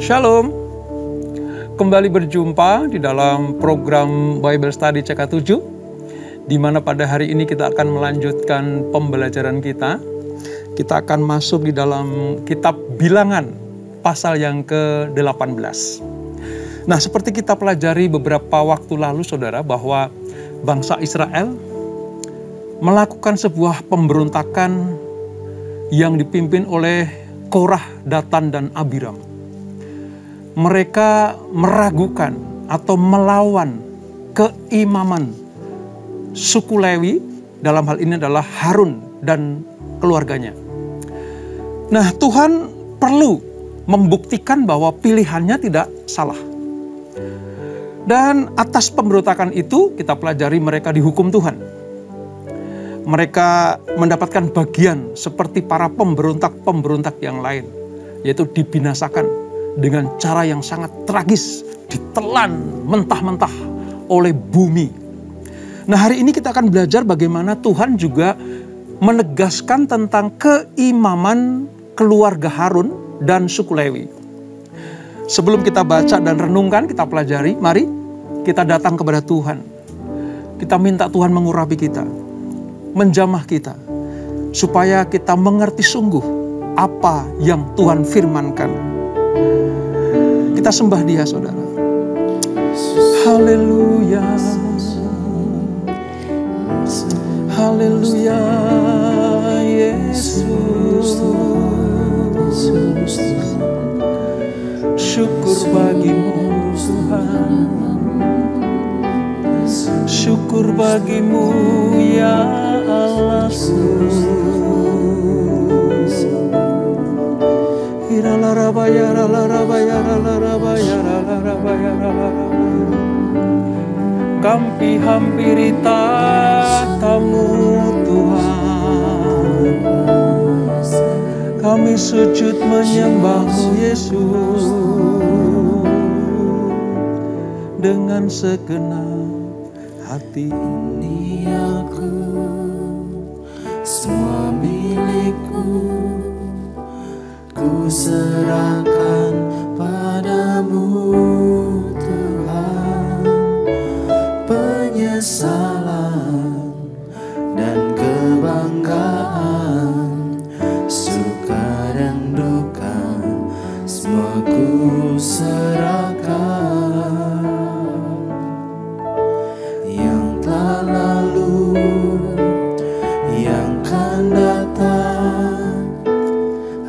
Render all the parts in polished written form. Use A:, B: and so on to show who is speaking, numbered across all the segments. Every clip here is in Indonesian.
A: Shalom, kembali berjumpa di dalam program Bible Study CK7, di mana pada hari ini kita akan melanjutkan pembelajaran kita. Kita akan masuk di dalam kitab Bilangan, pasal yang ke-18. Nah, seperti kita pelajari beberapa waktu lalu, saudara, bahwa bangsa Israel melakukan sebuah pemberontakan yang dipimpin oleh Korah, Datan, dan Abiram. Mereka meragukan atau melawan keimaman suku Lewi, dalam hal ini adalah Harun dan keluarganya. Nah, Tuhan perlu membuktikan bahwa pilihannya tidak salah. Dan atas pemberontakan itu kita pelajari mereka dihukum Tuhan. Mereka mendapatkan bagian seperti para pemberontak-pemberontak yang lain, yaitu dibinasakan dengan cara yang sangat tragis, ditelan mentah-mentah oleh bumi. Nah, hari ini kita akan belajar bagaimana Tuhan juga menegaskan tentang keimaman keluarga Harun dan suku Lewi. Sebelum kita baca dan renungkan, kita pelajari, mari kita datang kepada Tuhan. Kita minta Tuhan mengurapi kita, menjamah kita, supaya kita mengerti sungguh apa yang Tuhan firmankan. Kita sembah Dia, saudara. Haleluya, haleluya, Yesus. Syukur bagimu Tuhan, syukur bagimu ya Allahku. Kami hampiri tatamu Tuhan, kami sujud menyembahmu Yesus dengan segenap hati.
B: Ini aku, semua milikku, ku serahkan padamu Tuhan. Penyesalan dan kebanggaan, suka dan duka, semua ku serahkan. Yang telah lalu, yang akan datang,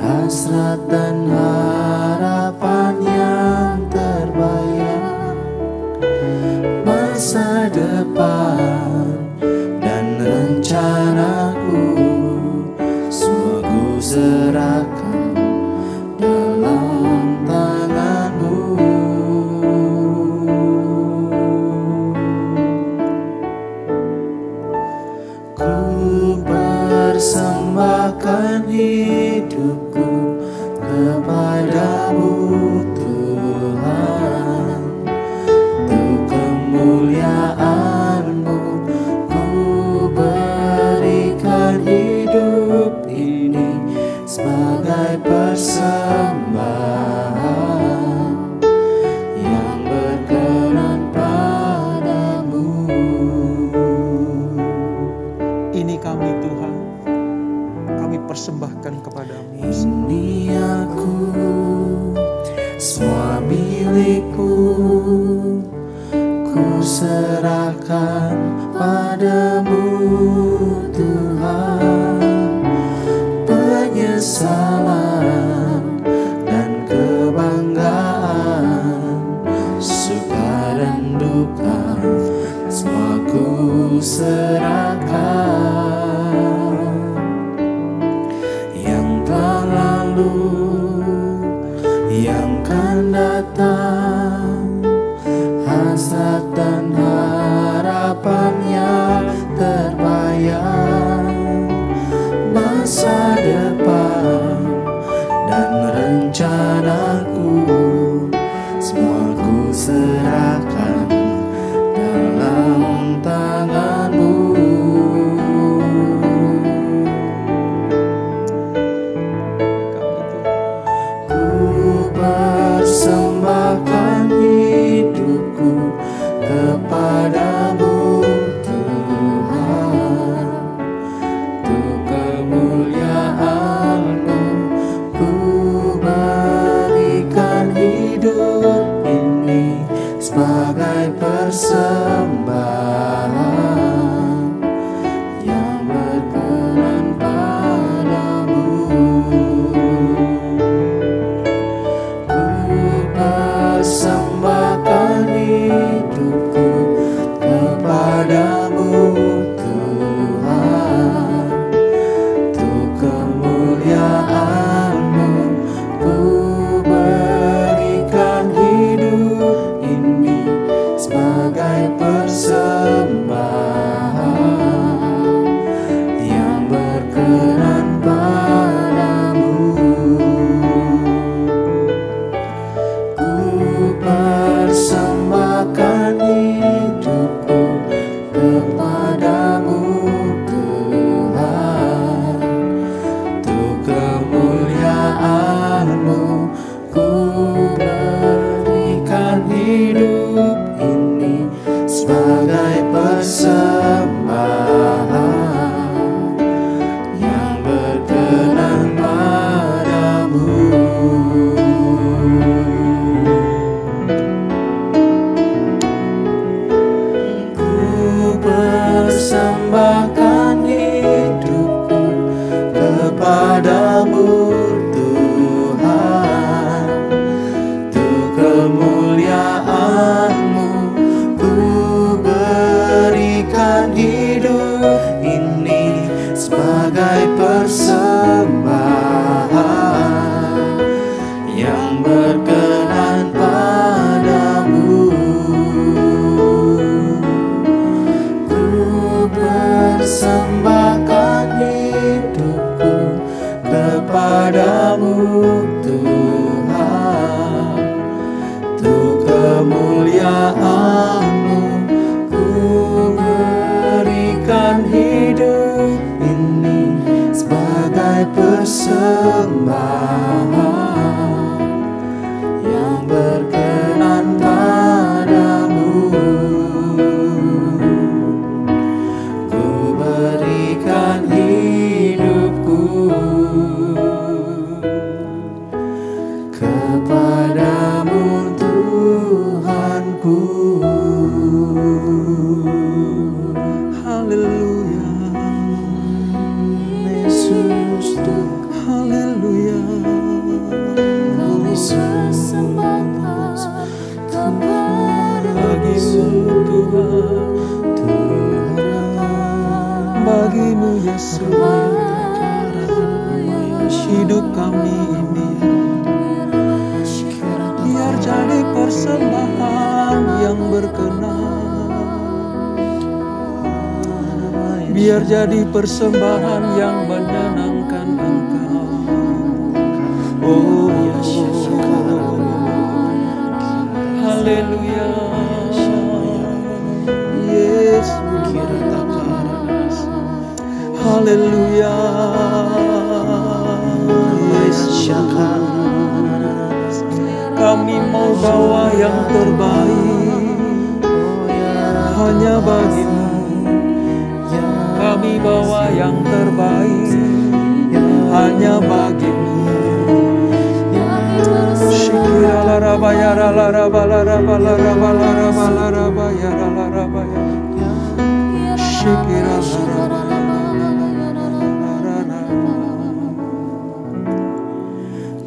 B: hasrat dan harapan yang terbayang, masa depan dan rencanaku, semua ku serahkan dalam tanganmu. Ku persembahkan hidupku kepadamu Tuhan, untuk kemuliaan-Mu ku berikan hidup ini sebagai persembahan yang berkenan padamu.
A: Ini kami Tuhan, kami persembahkan kepadamu.
B: Ini aku, semua milikku, ku serahkan padamu Tuhan. Penyesalan dan kebanggaan, suka dan duka, semua ku serahkan. Yang telah lalu, yang akan datang, hasrat dan harapan yang terbayang, masa depan dan rencanaku, semua ku serahkan dalam tanganmu. Ku yang berkenan padamu. Ku persembahkan hidupku kepadamu Tuhan, untuk kemuliaan-Mu ku berikan hidup ini sebagai persembahan yang berkenan padamu. Ku berikan hidupku kepadamu Tuhanku.
A: Haleluya,
B: Yesus Tuhan.
A: haleluya. Bagimu Tuhan, bagimu Yesus, hidup kami ini biar jadi persembahan yang berkenan, biar jadi persembahan yang menyenangkan Engkau. Oh, haleluya, Yesus, haleluya, Yesus. Kami mau bawa yang terbaik hanya bagimu. Kami bawa yang terbaik hanya bagimu.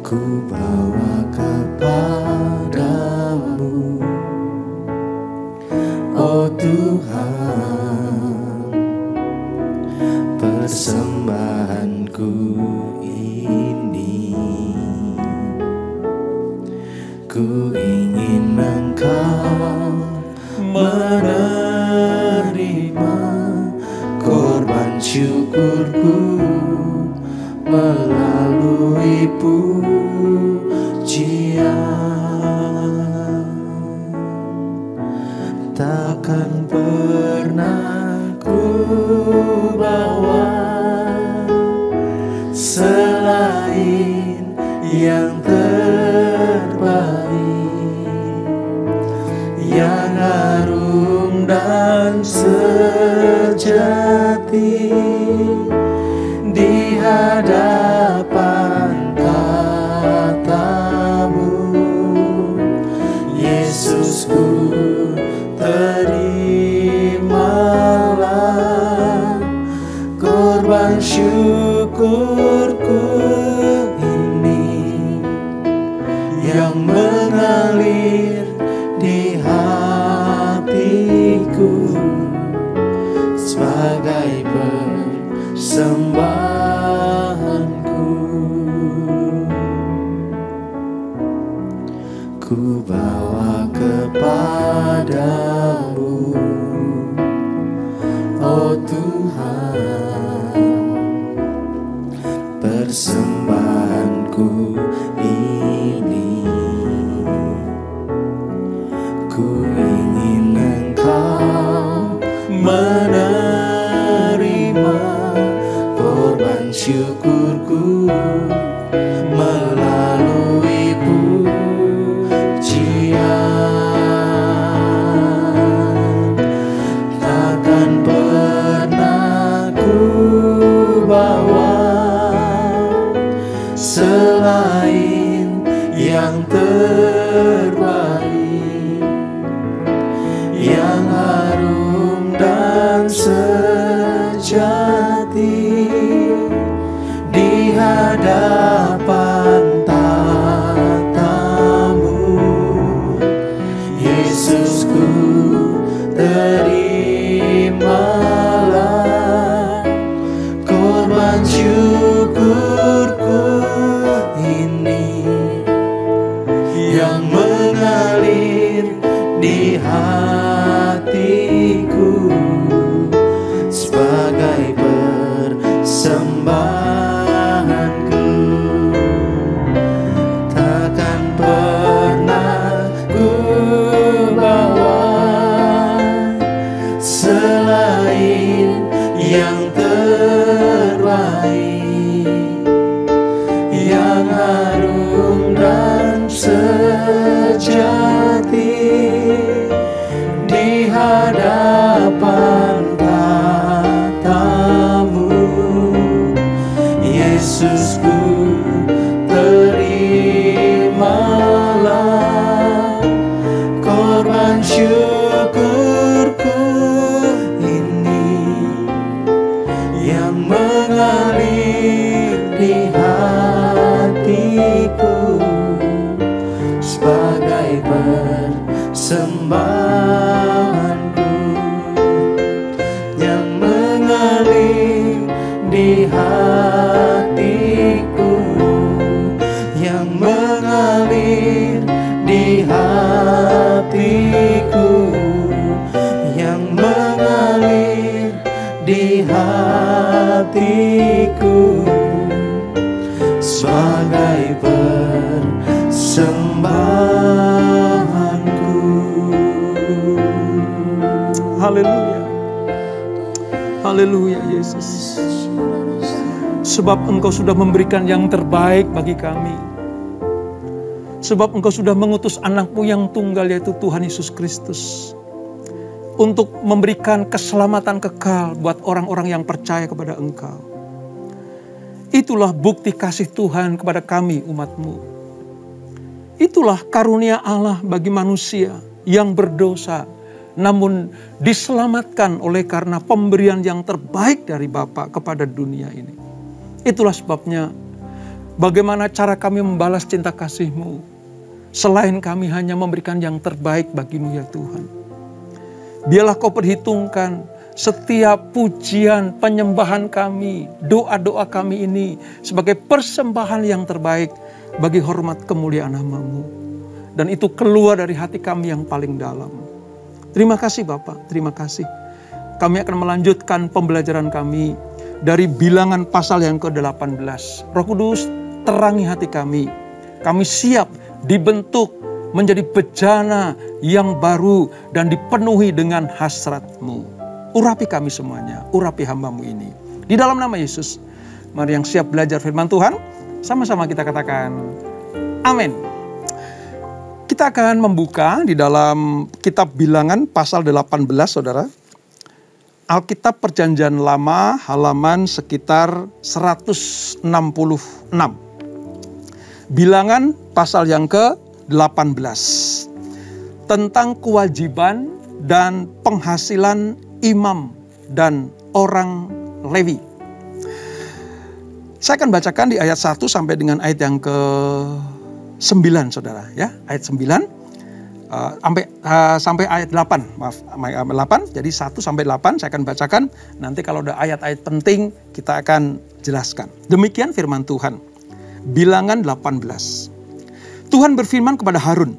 B: Ku bawa kepadamu, oh Tuhan, persembahanku ini. Ku ingin Engkau menerima korban syukurku melalui pujian. Takkan pernah ku bawa selain yang terbaik, yang harum dan sejati di hadapan tatamu. Yesusku, terimalah korban syukurku ini yang mengalir di hatiku sebagai persembahanku. Ku bawa kepadamu, oh Tuhan, persembahanku ini. Ku ingin Engkau menerima korban syukurku melalui pujian. Takkan pernah ku bawa selain yang terbaik, yang harum dan sejati di hadapan tatamu. Yesusku, terimalah korban syukurku ini yang mengalir di hatiku sebagai persembahanku. Takkan pernah ku bawa selain yang terbaik, yang harum dan sejati di hadapan tatamu. Yesusku, terimalah korban syukurku ini yang mengalir di hatiku sebagai persembahanku, yang mengalir di hatiku, yang mengalir di hatiku, yang mengalir di hatiku sebagai persembahanku.
A: Haleluya. Haleluya Yesus. Sebab Engkau sudah memberikan yang terbaik bagi kami. Sebab Engkau sudah mengutus anak-Mu yang tunggal, yaitu Tuhan Yesus Kristus, untuk memberikan keselamatan kekal buat orang-orang yang percaya kepada Engkau. Itulah bukti kasih Tuhan kepada kami umat-Mu. Itulah karunia Allah bagi manusia yang berdosa, namun diselamatkan oleh karena pemberian yang terbaik dari Bapa kepada dunia ini. Itulah sebabnya bagaimana cara kami membalas cinta kasih-Mu, selain kami hanya memberikan yang terbaik bagi-Mu ya Tuhan. Biarlah Kau perhitungkan setiap pujian, penyembahan kami, doa-doa kami ini sebagai persembahan yang terbaik bagi hormat kemuliaan nama-Mu. Dan itu keluar dari hati kami yang paling dalam. Terima kasih Bapak, terima kasih. Kami akan melanjutkan pembelajaran kami dari Bilangan pasal yang ke-18. Roh Kudus, terangi hati kami. Kami siap dibentuk menjadi bejana yang baru dan dipenuhi dengan hasrat-Mu. Urapi kami semuanya, urapi hamba-Mu ini. Di dalam nama Yesus, mari yang siap belajar firman Tuhan, sama-sama kita katakan, amin. Kita akan membuka di dalam kitab Bilangan pasal 18, saudara. Alkitab Perjanjian Lama, halaman sekitar 166. Bilangan pasal yang ke-18. Tentang kewajiban dan penghasilan imam dan orang Lewi. Saya akan bacakan di ayat 1 sampai dengan ayat yang ke-9, saudara. Ya, ayat 9 sampai ayat 8. Maaf, 8. Jadi 1 sampai 8 saya akan bacakan. Nanti kalau ada ayat-ayat penting kita akan jelaskan. Demikian firman Tuhan. Bilangan 18. Tuhan berfirman kepada Harun,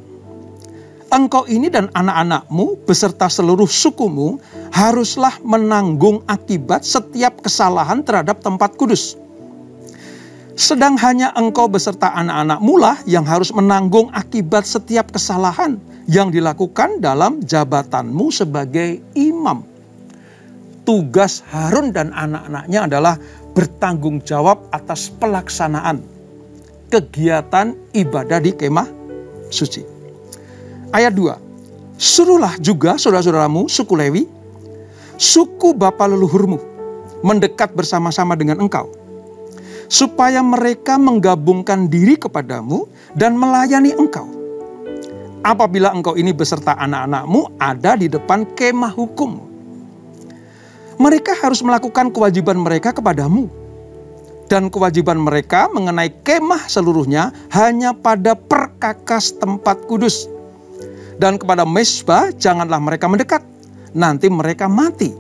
A: engkau ini dan anak-anakmu beserta seluruh sukumu haruslah menanggung akibat setiap kesalahan terhadap tempat kudus. Sedang hanya engkau beserta anak-anakmu lah yang harus menanggung akibat setiap kesalahan yang dilakukan dalam jabatanmu sebagai imam. Tugas Harun dan anak-anaknya adalah bertanggung jawab atas pelaksanaan kegiatan ibadah di kemah suci. Ayat 2. Suruhlah juga saudara-saudaramu, suku Lewi, suku bapa leluhurmu, mendekat bersama-sama dengan engkau, supaya mereka menggabungkan diri kepadamu dan melayani engkau. Apabila engkau ini beserta anak-anakmu ada di depan kemah hukum, mereka harus melakukan kewajiban mereka kepadamu. Dan kewajiban mereka mengenai kemah seluruhnya hanya pada perkakas tempat kudus. Dan kepada mezbah janganlah mereka mendekat, nanti mereka mati,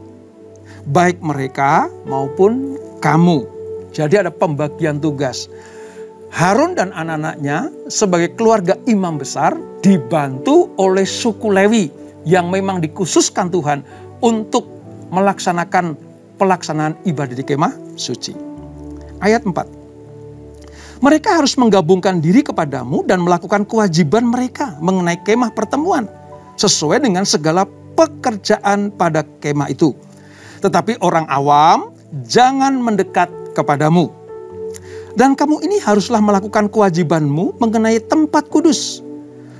A: baik mereka maupun kamu. Jadi ada pembagian tugas. Harun dan anak-anaknya sebagai keluarga imam besar dibantu oleh suku Lewi yang memang dikhususkan Tuhan untuk melaksanakan pelaksanaan ibadah di kemah suci. Ayat 4. Mereka harus menggabungkan diri kepadamu dan melakukan kewajiban mereka mengenai kemah pertemuan sesuai dengan segala pekerjaan pada kemah itu. Tetapi orang awam jangan mendekat kepadamu. Dan kamu ini haruslah melakukan kewajibanmu mengenai tempat kudus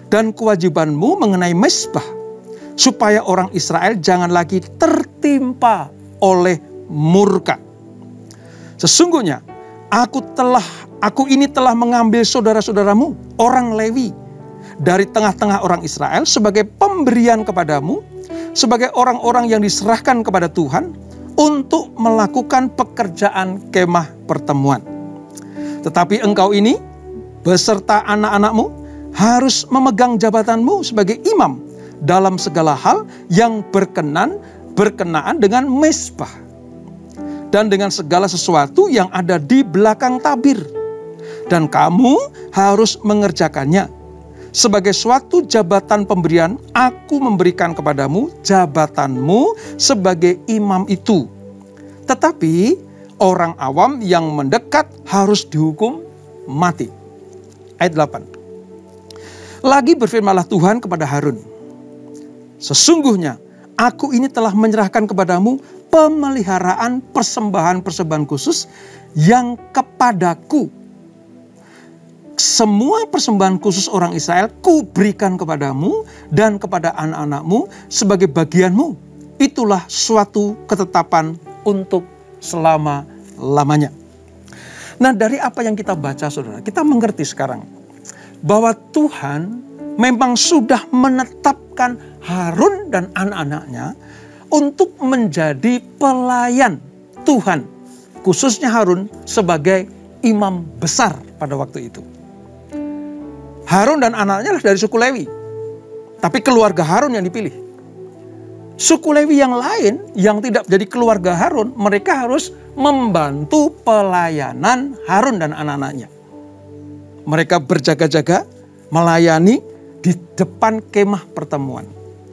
A: dan kewajibanmu mengenai mezbah, supaya orang Israel jangan lagi tertimpa oleh murka. Sesungguhnya aku ini telah mengambil saudara-saudaramu, orang Lewi, dari tengah-tengah orang Israel sebagai pemberian kepadamu, sebagai orang-orang yang diserahkan kepada Tuhan untuk melakukan pekerjaan kemah pertemuan. Tetapi engkau ini beserta anak-anakmu harus memegang jabatanmu sebagai imam dalam segala hal yang berkenaan dengan mezbah dan dengan segala sesuatu yang ada di belakang tabir. Dan kamu harus mengerjakannya. Sebagai suatu jabatan pemberian, aku memberikan kepadamu jabatanmu sebagai imam itu. Tetapi orang awam yang mendekat harus dihukum mati. Ayat 8. Lagi berfirmanlah Tuhan kepada Harun, sesungguhnya aku ini telah menyerahkan kepadamu pemeliharaan persembahan-persembahan khusus yang kepadaku. Semua persembahan khusus orang Israel kuberikan kepadamu dan kepada anak-anakmu sebagai bagianmu. Itulah suatu ketetapan untuk selama-lamanya. Nah, dari apa yang kita baca, saudara, kita mengerti sekarang bahwa Tuhan memang sudah menetapkan Harun dan anak-anaknya untuk menjadi pelayan Tuhan, khususnya Harun sebagai imam besar pada waktu itu. Harun dan anak-anaknya adalah dari suku Lewi, tapi keluarga Harun yang dipilih. Suku Lewi yang lain yang tidak jadi keluarga Harun, mereka harus membantu pelayanan Harun dan anak-anaknya. Mereka berjaga-jaga melayani di depan kemah pertemuan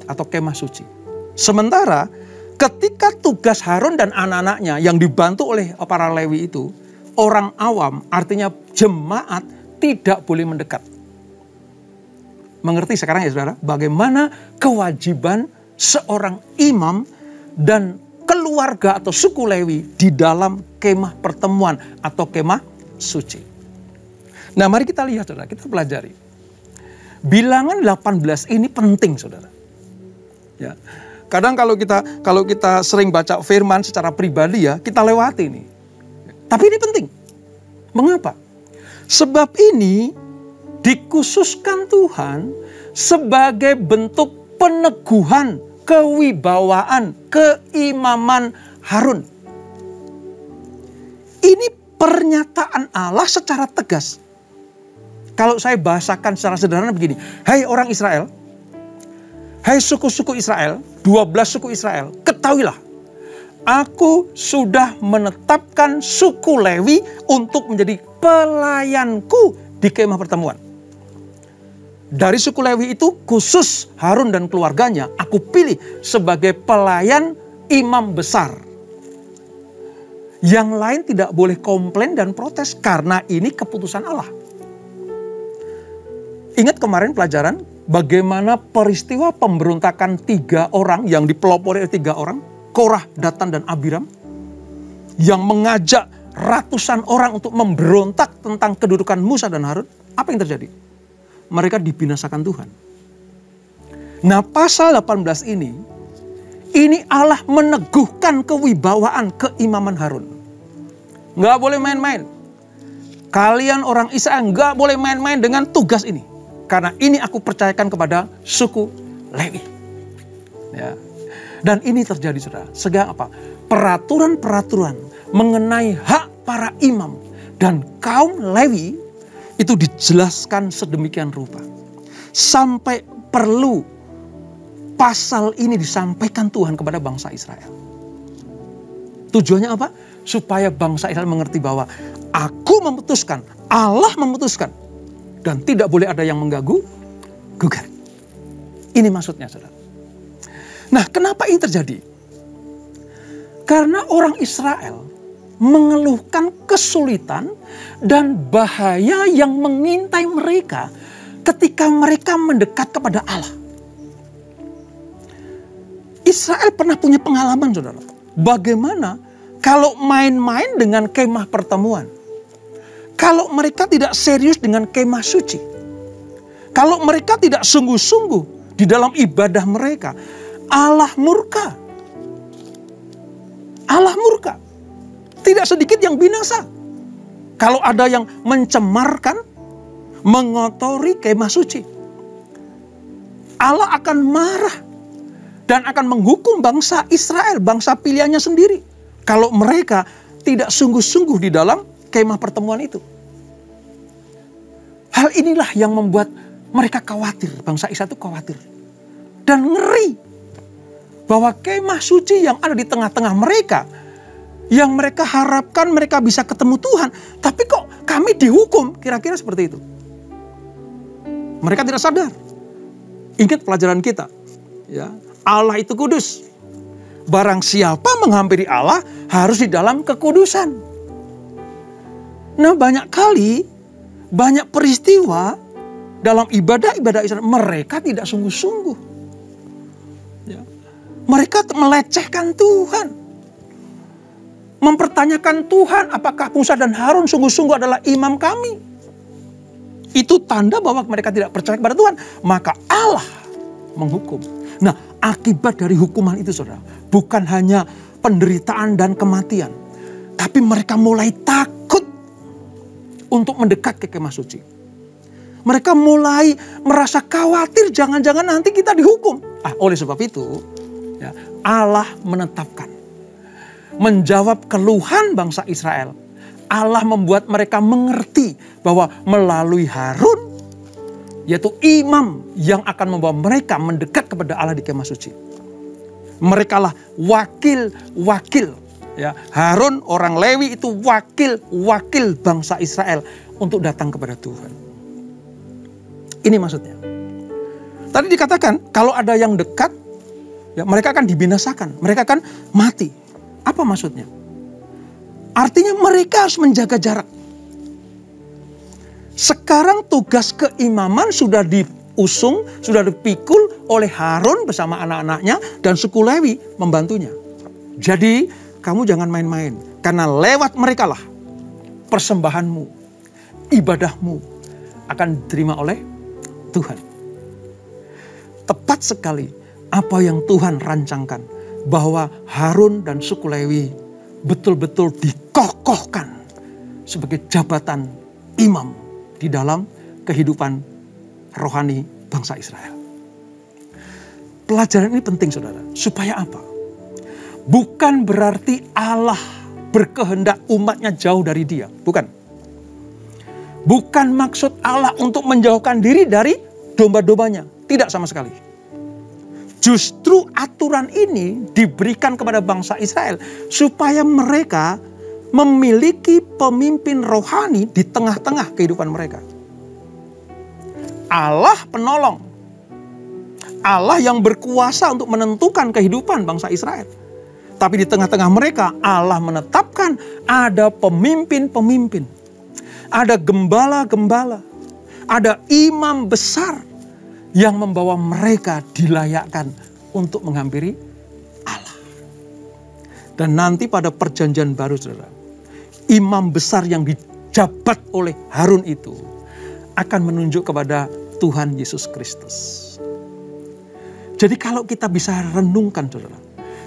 A: atau kemah suci. Sementara ketika tugas Harun dan anak-anaknya yang dibantu oleh para Lewi itu, orang awam artinya jemaat tidak boleh mendekat. Mengerti sekarang ya saudara, bagaimana kewajiban seorang imam dan keluarga atau suku Lewi di dalam kemah pertemuan atau kemah suci. Nah, mari kita lihat saudara, kita pelajari. Bilangan 18 ini penting saudara. Ya. Kadang kalau kita sering baca firman secara pribadi ya, kita lewati ini. Tapi ini penting. Mengapa? Sebab ini dikhususkan Tuhan sebagai bentuk peneguhan kewibawaan, keimaman Harun. Ini pernyataan Allah secara tegas. Kalau saya bahasakan secara sederhana begini, hai orang Israel, hai suku-suku Israel, 12 suku Israel, ketahuilah, aku sudah menetapkan suku Lewi untuk menjadi pelayanku di kemah pertemuan. Dari suku Lewi itu khusus Harun dan keluarganya aku pilih sebagai pelayan imam besar. Yang lain tidak boleh komplain dan protes karena ini keputusan Allah. Ingat kemarin pelajaran bagaimana peristiwa pemberontakan 3 orang yang dipelopori oleh 3 orang, Korah, Datan, dan Abiram, yang mengajak ratusan orang untuk memberontak tentang kedudukan Musa dan Harun. Apa yang terjadi? Mereka dibinasakan Tuhan. Nah, pasal 18 ini Allah meneguhkan kewibawaan keimaman Harun. Nggak boleh main-main. Kalian orang Israel nggak boleh main-main dengan tugas ini. Karena ini aku percayakan kepada suku Lewi. Ya. Dan ini terjadi saudara. Segala apa? Peraturan-peraturan mengenai hak para imam dan kaum Lewi itu dijelaskan sedemikian rupa. Sampai perlu pasal ini disampaikan Tuhan kepada bangsa Israel. Tujuannya apa? supaya bangsa Israel mengerti bahwa aku memutuskan, Allah memutuskan, dan tidak boleh ada yang mengganggu, gugat. Ini maksudnya, saudara. Nah, kenapa ini terjadi? Karena orang Israel mengeluhkan kesulitan dan bahaya yang mengintai mereka ketika mereka mendekat kepada Allah. Israel pernah punya pengalaman, saudara. Bagaimana kalau main-main dengan kemah pertemuan? Kalau mereka tidak serius dengan kemah suci? Kalau mereka tidak sungguh-sungguh di dalam ibadah mereka, Allah murka. Allah murka. Tidak sedikit yang binasa. Kalau ada yang mencemarkan, mengotori kemah suci, Allah akan marah dan akan menghukum bangsa Israel, bangsa pilihannya sendiri, kalau mereka tidak sungguh-sungguh di dalam kemah pertemuan itu. Hal inilah yang membuat mereka khawatir, bangsa Israel itu khawatir dan ngeri bahwa kemah suci yang ada di tengah-tengah mereka, yang mereka harapkan mereka bisa ketemu Tuhan, tapi kok kami dihukum, kira-kira seperti itu. Mereka tidak sadar. Ingat pelajaran kita, ya, Allah itu kudus. Barang siapa menghampiri Allah harus di dalam kekudusan. Nah, banyak kali, banyak peristiwa dalam ibadah-ibadah Israel, mereka tidak sungguh-sungguh. Ya. Mereka melecehkan Tuhan. Mempertanyakan Tuhan, apakah Musa dan Harun sungguh-sungguh adalah imam kami? Itu tanda bahwa mereka tidak percaya kepada Tuhan. Maka Allah menghukum. Nah, akibat dari hukuman itu, saudara, bukan hanya penderitaan dan kematian, tapi mereka mulai takut untuk mendekat ke kemah suci. Mereka mulai merasa khawatir, jangan-jangan nanti kita dihukum. Oleh sebab itu, ya, Allah menetapkan, menjawab keluhan bangsa Israel. Allah membuat mereka mengerti bahwa melalui Harun, yaitu imam yang akan membawa mereka mendekat kepada Allah di kemah suci. Merekalah wakil-wakil. Ya, Harun orang Lewi itu wakil-wakil bangsa Israel untuk datang kepada Tuhan. Ini maksudnya. Tadi dikatakan kalau ada yang dekat, ya, mereka akan dibinasakan, mereka akan mati. Apa maksudnya? Artinya mereka harus menjaga jarak. Sekarang tugas keimaman sudah diusung, sudah dipikul oleh Harun bersama anak-anaknya dan suku Lewi membantunya. Jadi kamu jangan main-main, karena lewat merekalah persembahanmu, ibadahmu akan diterima oleh Tuhan. Tepat sekali apa yang Tuhan rancangkan, bahwa Harun dan suku Lewi betul-betul dikokohkan sebagai jabatan imam di dalam kehidupan rohani bangsa Israel. Pelajaran ini penting, saudara. Supaya apa? Bukan berarti Allah berkehendak umatnya jauh dari Dia. Bukan. Bukan maksud Allah untuk menjauhkan diri dari domba-dombanya. Tidak sama sekali. Justru aturan ini diberikan kepada bangsa Israel supaya mereka memiliki pemimpin rohani di tengah-tengah kehidupan mereka. Allah penolong. Allah yang berkuasa untuk menentukan kehidupan bangsa Israel. Tapi di tengah-tengah mereka Allah menetapkan ada pemimpin-pemimpin. Ada gembala-gembala. Ada imam besar yang membawa mereka dilayakkan untuk menghampiri Allah. Dan nanti pada perjanjian baru, saudara, imam besar yang dijabat oleh Harun itu akan menunjuk kepada Tuhan Yesus Kristus. Jadi kalau kita bisa renungkan, saudara,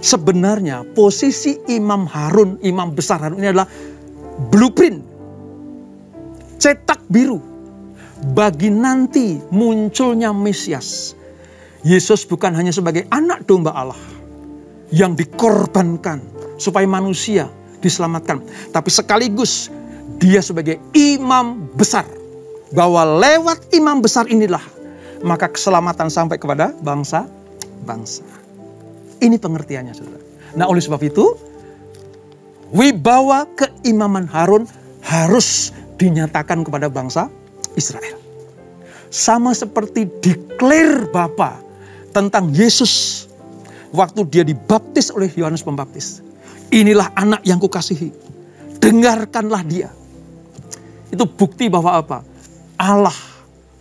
A: sebenarnya posisi imam Harun, imam besar Harun ini adalah blueprint, cetak biru bagi nanti munculnya Mesias. Yesus bukan hanya sebagai anak domba Allah yang dikorbankan supaya manusia diselamatkan, tapi sekaligus Dia sebagai imam besar, bahwa lewat imam besar inilah maka keselamatan sampai kepada bangsa-bangsa. Ini pengertiannya, saudara. Nah, oleh sebab itu wibawa keimaman Harun harus dinyatakan kepada bangsa Israel. Sama seperti declare Bapa tentang Yesus waktu dia dibaptis oleh Yohanes Pembaptis. Inilah anak yang kukasihi, dengarkanlah dia. Itu bukti bahwa apa? Allah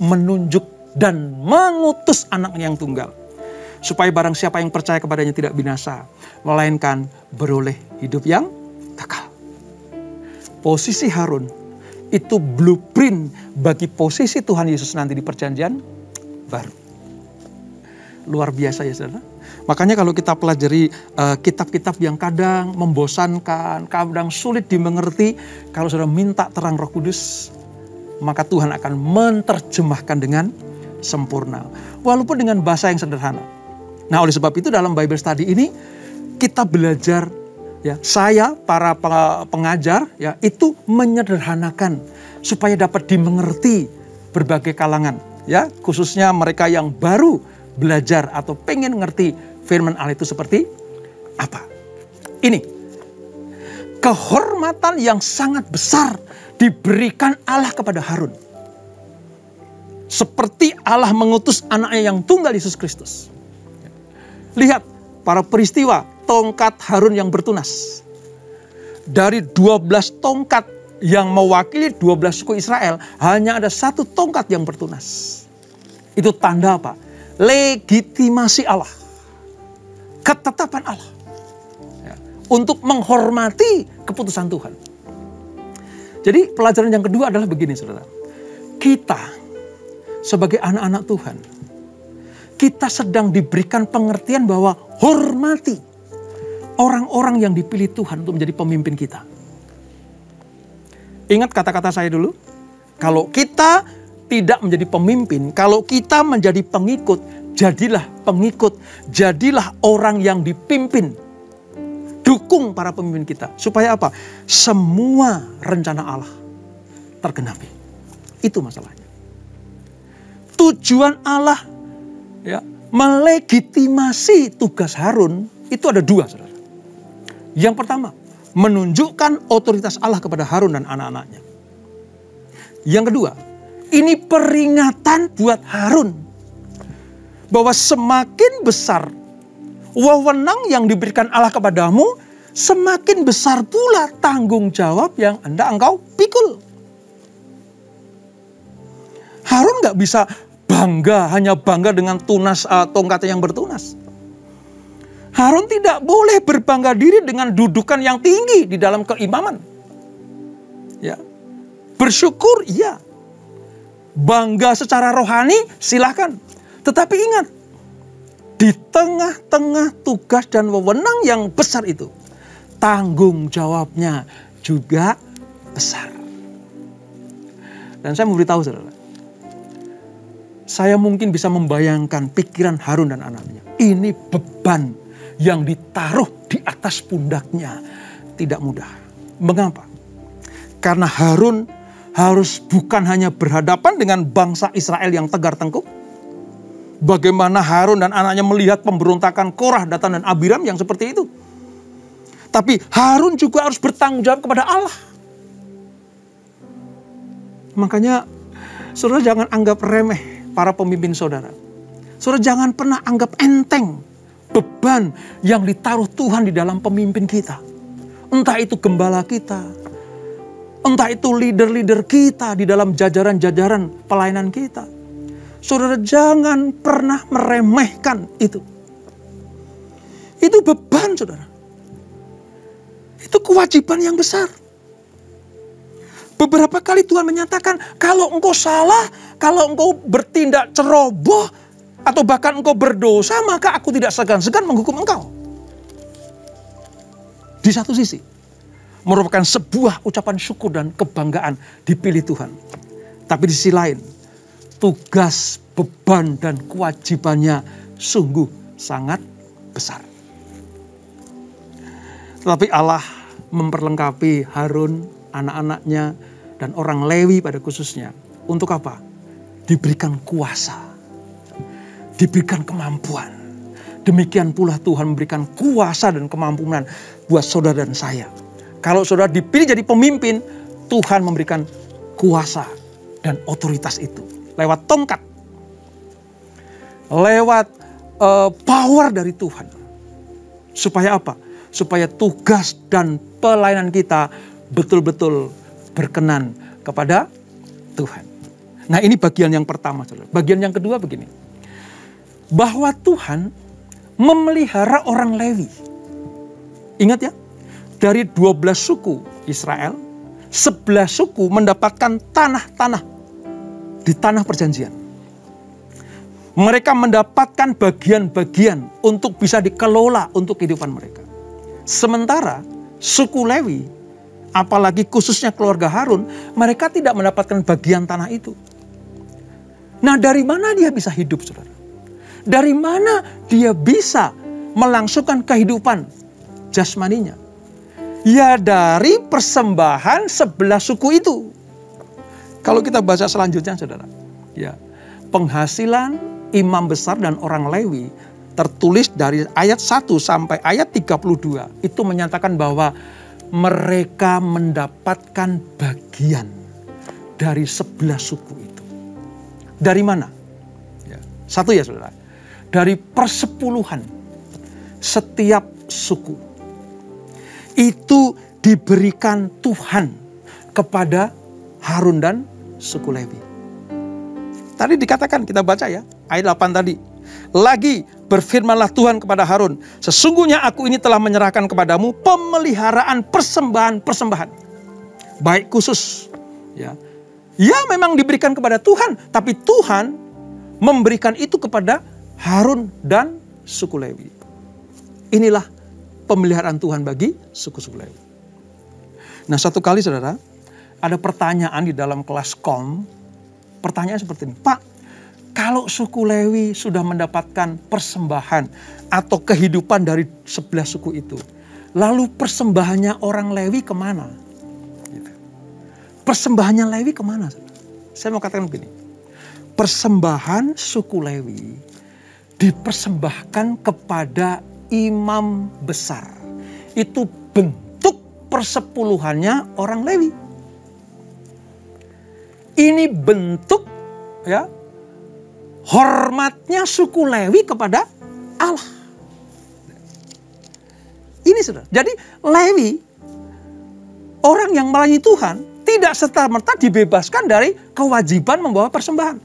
A: menunjuk dan mengutus anaknya yang tunggal. Supaya barang siapa yang percaya kepadanya tidak binasa, melainkan beroleh hidup yang kekal. Posisi Harun itu blueprint bagi posisi Tuhan Yesus nanti di perjanjian baru. Luar biasa ya saudara. Makanya kalau kita pelajari kitab-kitab yang kadang membosankan, kadang sulit dimengerti, kalau saudara minta terang Roh Kudus, maka Tuhan akan menerjemahkan dengan sempurna. Walaupun dengan bahasa yang sederhana. Nah oleh sebab itu dalam Bible Study ini kita belajar, ya, saya para pengajar ya itu menyederhanakan supaya dapat dimengerti berbagai kalangan, ya, khususnya mereka yang baru belajar atau pengen ngerti firman Allah itu seperti apa. Ini kehormatan yang sangat besar diberikan Allah kepada Harun. Seperti Allah mengutus anaknya yang tunggal Yesus Kristus. Lihat para peristiwa tongkat Harun yang bertunas. Dari 12 tongkat yang mewakili 12 suku Israel, hanya ada 1 tongkat yang bertunas. Itu tanda apa? Legitimasi Allah. Ketetapan Allah. Ya, untuk menghormati keputusan Tuhan. Jadi pelajaran yang kedua adalah begini saudara. Kita sebagai anak-anak Tuhan, kita sedang diberikan pengertian bahwa hormati orang-orang yang dipilih Tuhan untuk menjadi pemimpin kita. Ingat kata-kata saya dulu. Kalau kita tidak menjadi pemimpin, kalau kita menjadi pengikut, jadilah pengikut, jadilah orang yang dipimpin. Dukung para pemimpin kita. Supaya apa? Semua rencana Allah tergenapi. Itu masalahnya. Tujuan Allah, ya, melegitimasi tugas Harun itu ada 2, saudara. Yang pertama, menunjukkan otoritas Allah kepada Harun dan anak-anaknya. Yang kedua, ini peringatan buat Harun bahwa semakin besar wewenang yang diberikan Allah kepadamu, semakin besar pula tanggung jawab yang engkau pikul. Harun gak bisa hanya bangga dengan tunas tongkatnya yang bertunas. Harun tidak boleh berbangga diri dengan dudukan yang tinggi di dalam keimaman. Ya. Bersyukur, iya. Bangga secara rohani, silakan. Tetapi ingat, di tengah-tengah tugas dan wewenang yang besar itu, tanggung jawabnya juga besar. Dan saya memberitahu saudara, saya mungkin bisa membayangkan pikiran Harun dan anaknya. Ini beban yang ditaruh di atas pundaknya. Tidak mudah. Mengapa? Karena Harun harus bukan hanya berhadapan dengan bangsa Israel yang tegar tengkuk. Bagaimana Harun dan anaknya melihat pemberontakan Korah, Datan, dan Abiram yang seperti itu. Tapi Harun juga harus bertanggung jawab kepada Allah. Makanya saudara jangan anggap remeh para pemimpin saudara. Saudara jangan pernah anggap enteng beban yang ditaruh Tuhan di dalam pemimpin kita. Entah itu gembala kita, entah itu leader-leader kita di dalam jajaran-jajaran pelayanan kita. Saudara jangan pernah meremehkan itu. Itu beban saudara. Itu kewajiban yang besar. Beberapa kali Tuhan menyatakan, kalau engkau salah, kalau engkau bertindak ceroboh, atau bahkan engkau berdosa, maka aku tidak segan-segan menghukum engkau. Di satu sisi, merupakan sebuah ucapan syukur dan kebanggaan dipilih Tuhan. Tapi di sisi lain, tugas, beban, dan kewajibannya sungguh sangat besar. Tetapi Allah memperlengkapi Harun, anak-anaknya, dan orang Lewi pada khususnya. Untuk apa? Diberikan kuasa. Diberikan kemampuan. Demikian pula Tuhan memberikan kuasa dan kemampuan buat saudara dan saya. Kalau saudara dipilih jadi pemimpin, Tuhan memberikan kuasa dan otoritas itu. Lewat tongkat. Lewat power dari Tuhan. Supaya apa? Supaya tugas dan pelayanan kita betul-betul berkenan kepada Tuhan. Nah, ini bagian yang pertama, saudara. Bagian yang kedua begini. Bahwa Tuhan memelihara orang Lewi. Ingat ya, dari 12 suku Israel, 11 suku mendapatkan tanah-tanah di tanah perjanjian. Mereka mendapatkan bagian-bagian untuk bisa dikelola untuk kehidupan mereka. Sementara suku Lewi, apalagi khususnya keluarga Harun, mereka tidak mendapatkan bagian tanah itu. Nah, dari mana dia bisa hidup, saudara? Dari mana dia bisa melangsungkan kehidupan jasmaninya? Ya, dari persembahan 11 suku itu. Kalau kita baca selanjutnya, saudara, ya, penghasilan imam besar dan orang Lewi tertulis dari ayat 1 sampai ayat 32 itu menyatakan bahwa mereka mendapatkan bagian dari 11 suku itu. Dari mana? Ya, satu ya, saudara. Dari persepuluhan setiap suku. Itu diberikan Tuhan kepada Harun dan suku Lewi. Tadi dikatakan, kita baca ya, ayat 8 tadi. Lagi berfirmanlah Tuhan kepada Harun, sesungguhnya aku ini telah menyerahkan kepadamu pemeliharaan persembahan-persembahan. Baik khusus. Ya, memang diberikan kepada Tuhan, tapi Tuhan memberikan itu kepada Harun dan suku Lewi. Inilah pemeliharaan Tuhan bagi suku-suku Lewi. Nah, satu kali, saudara, ada pertanyaan di dalam kelas kom. Pertanyaan seperti ini, Pak, kalau suku Lewi sudah mendapatkan persembahan atau kehidupan dari 11 suku itu, lalu persembahannya orang Lewi kemana? Gitu. Persembahannya Lewi kemana? Saya mau katakan begini, persembahan suku Lewi dipersembahkan kepada imam besar. Itu bentuk persepuluhannya orang Lewi. Ini bentuk ya hormatnya suku Lewi kepada Allah. Ini saudara. Jadi Lewi, orang yang melayani Tuhan, tidak serta-merta dibebaskan dari kewajiban membawa persembahan.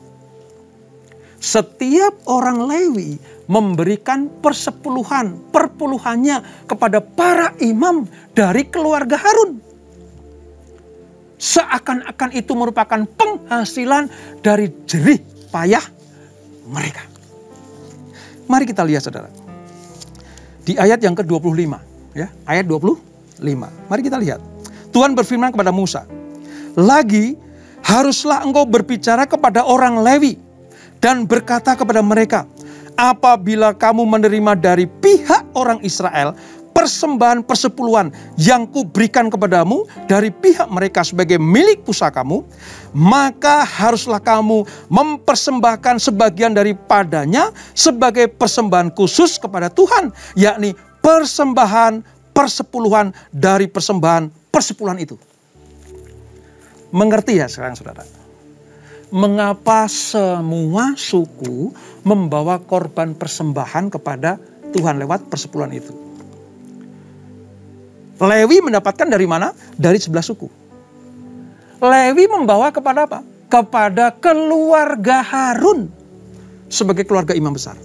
A: Setiap orang Lewi memberikan perpuluhannya kepada para imam dari keluarga Harun. Seakan-akan itu merupakan penghasilan dari jerih payah mereka. Mari kita lihat, saudara. Di ayat yang ke-25, ya, ayat 25. Mari kita lihat. Tuhan berfirman kepada Musa, "Lagi haruslah engkau berbicara kepada orang Lewi dan berkata kepada mereka, apabila kamu menerima dari pihak orang Israel persembahan persepuluhan yang kuberikan kepadamu dari pihak mereka sebagai milik pusakamu, maka haruslah kamu mempersembahkan sebagian daripadanya sebagai persembahan khusus kepada Tuhan, yakni persembahan persepuluhan dari persembahan persepuluhan itu." Mengerti ya sekarang, saudara? Mengapa semua suku membawa korban persembahan kepada Tuhan lewat persepuluhan itu? Lewi mendapatkan dari mana? Dari 11 suku. Lewi membawa kepada apa? Kepada keluarga Harun sebagai keluarga imam besar.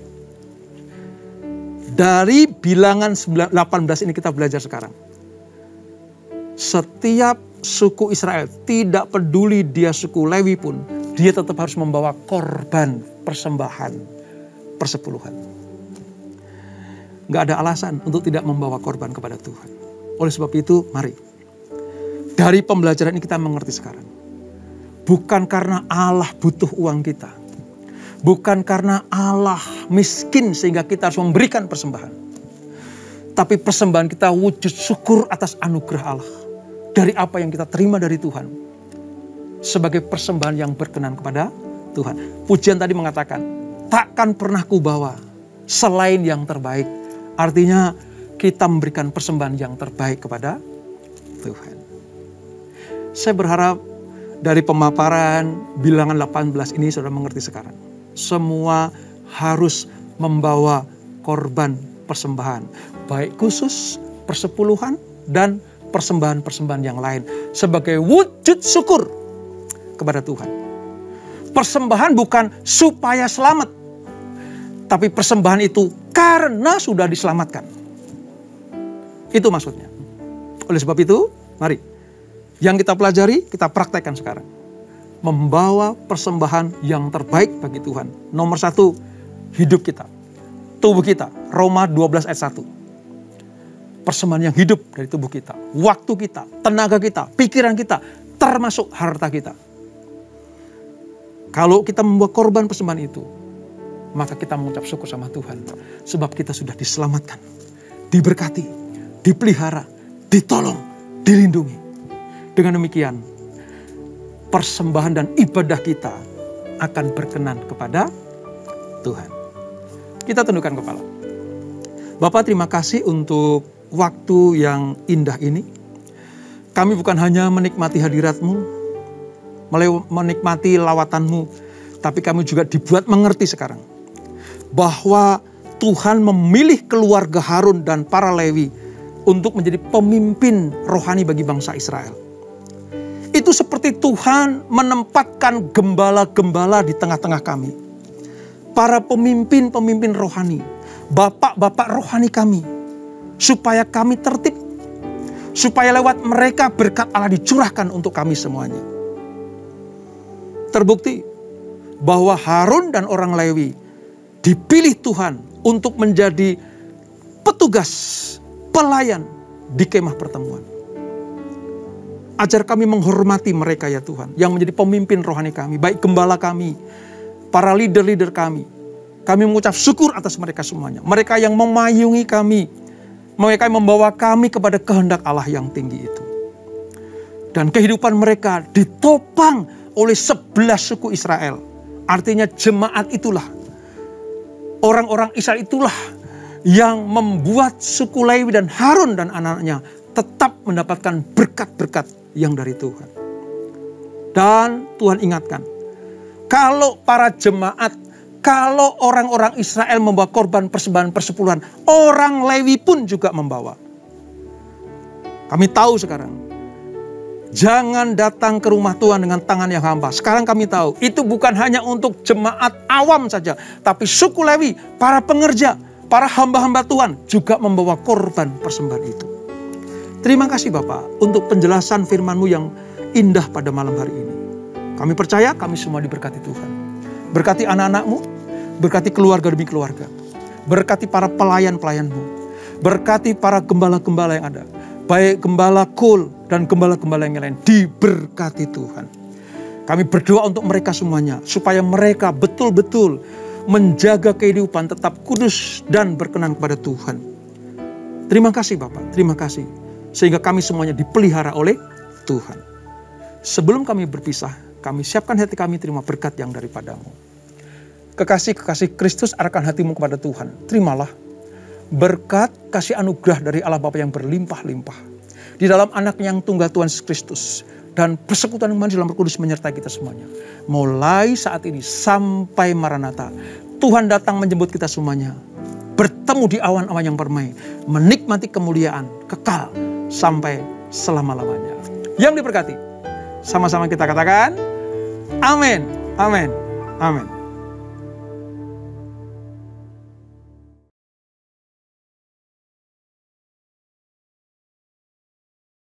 A: Dari bilangan 18 ini kita belajar sekarang. Setiap suku Israel, tidak peduli dia suku Lewi pun, dia tetap harus membawa korban persembahan persepuluhan. Gak ada alasan untuk tidak membawa korban kepada Tuhan. Oleh sebab itu, mari. Dari pembelajaran ini kita mengerti sekarang. Bukan karena Allah butuh uang kita. Bukan karena Allah miskin sehingga kita harus memberikan persembahan. Tapi persembahan kita wujud syukur atas anugerah Allah. Dari apa yang kita terima dari Tuhan. Sebagai persembahan yang berkenan kepada Tuhan. Pujian tadi mengatakan, takkan pernah kubawa selain yang terbaik. Artinya kita memberikan persembahan yang terbaik kepada Tuhan. Saya berharap dari pemaparan bilangan 18 ini saudara mengerti sekarang. Semua harus membawa korban persembahan. Baik khusus, persepuluhan, dan persembahan-persembahan yang lain. Sebagai wujud syukur kepada Tuhan. Persembahan bukan supaya selamat. Tapi persembahan itu karena sudah diselamatkan. Itu maksudnya. Oleh sebab itu, mari. Yang kita pelajari, kita praktekkan sekarang. Membawa persembahan yang terbaik bagi Tuhan. Nomor 1, hidup kita. Tubuh kita. Roma 12 ayat 1. Persembahan yang hidup dari tubuh kita. Waktu kita, tenaga kita, pikiran kita, termasuk harta kita. Kalau kita membawa korban persembahan itu, maka kita mengucap syukur sama Tuhan. Sebab kita sudah diselamatkan, diberkati, dipelihara, ditolong, dilindungi. Dengan demikian, persembahan dan ibadah kita akan berkenan kepada Tuhan. Kita tundukkan kepala. Bapak, terima kasih untuk waktu yang indah ini. Kami bukan hanya menikmati hadirat-Mu, menikmati lawatan-Mu, tapi kami juga dibuat mengerti sekarang bahwa Tuhan memilih keluarga Harun dan para Lewi untuk menjadi pemimpin rohani bagi bangsa Israel. Itu seperti Tuhan menempatkan gembala-gembala di tengah-tengah kami. Para pemimpin-pemimpin rohani, bapak-bapak rohani kami, supaya kami tertib, supaya lewat mereka berkat Allah dicurahkan untuk kami semuanya. Terbukti bahwa Harun dan orang Lewi dipilih Tuhan untuk menjadi petugas, pelayan di kemah pertemuan. Ajar kami menghormati mereka ya Tuhan, yang menjadi pemimpin rohani kami, baik gembala kami, para leader-leader kami. Kami mengucap syukur atas mereka semuanya. Mereka yang memayungi kami, mereka yang membawa kami kepada kehendak Allah yang tinggi itu. Dan kehidupan mereka ditopang oleh 11 suku Israel. Artinya jemaat itulah, orang-orang Israel itulah yang membuat suku Lewi dan Harun dan anak-anaknya tetap mendapatkan berkat-berkat yang dari Tuhan. Dan Tuhan ingatkan, kalau para jemaat, kalau orang-orang Israel membawa korban persembahan persepuluhan, orang Lewi pun juga membawa. Kami tahu sekarang, jangan datang ke rumah Tuhan dengan tangan yang hampa. Sekarang kami tahu, itu bukan hanya untuk jemaat awam saja, tapi suku Lewi, para pengerja, para hamba-hamba Tuhan juga membawa korban persembahan itu. Terima kasih Bapak untuk penjelasan firman-Mu yang indah pada malam hari ini. Kami percaya kami semua diberkati Tuhan. Berkati anak-anak-Mu, berkati keluarga demi keluarga. Berkati para pelayan-pelayan-Mu. Berkati para gembala-gembala yang ada. Baik gembala Kul dan gembala-gembala yang lain. Diberkati Tuhan. Kami berdoa untuk mereka semuanya. Supaya mereka betul-betul menjaga kehidupan tetap kudus dan berkenan kepada Tuhan. Terima kasih Bapak, terima kasih. Sehingga kami semuanya dipelihara oleh Tuhan. Sebelum kami berpisah, kami siapkan hati kami terima berkat yang daripada-Mu. Kekasih-kekasih Kristus arahkan hatimu kepada Tuhan. Terimalah berkat kasih anugerah dari Allah Bapa yang berlimpah-limpah. Di dalam anaknya yang tunggal Tuhan Yesus Kristus. Dan persekutuan manis dalam Roh Kudus menyertai kita semuanya. Mulai saat ini sampai Maranatha. Tuhan datang menjemput kita semuanya. Bertemu di awan-awan yang permai. Menikmati kemuliaan kekal sampai selama-lamanya. Yang diberkati. Sama-sama kita katakan, amin, amin, amin.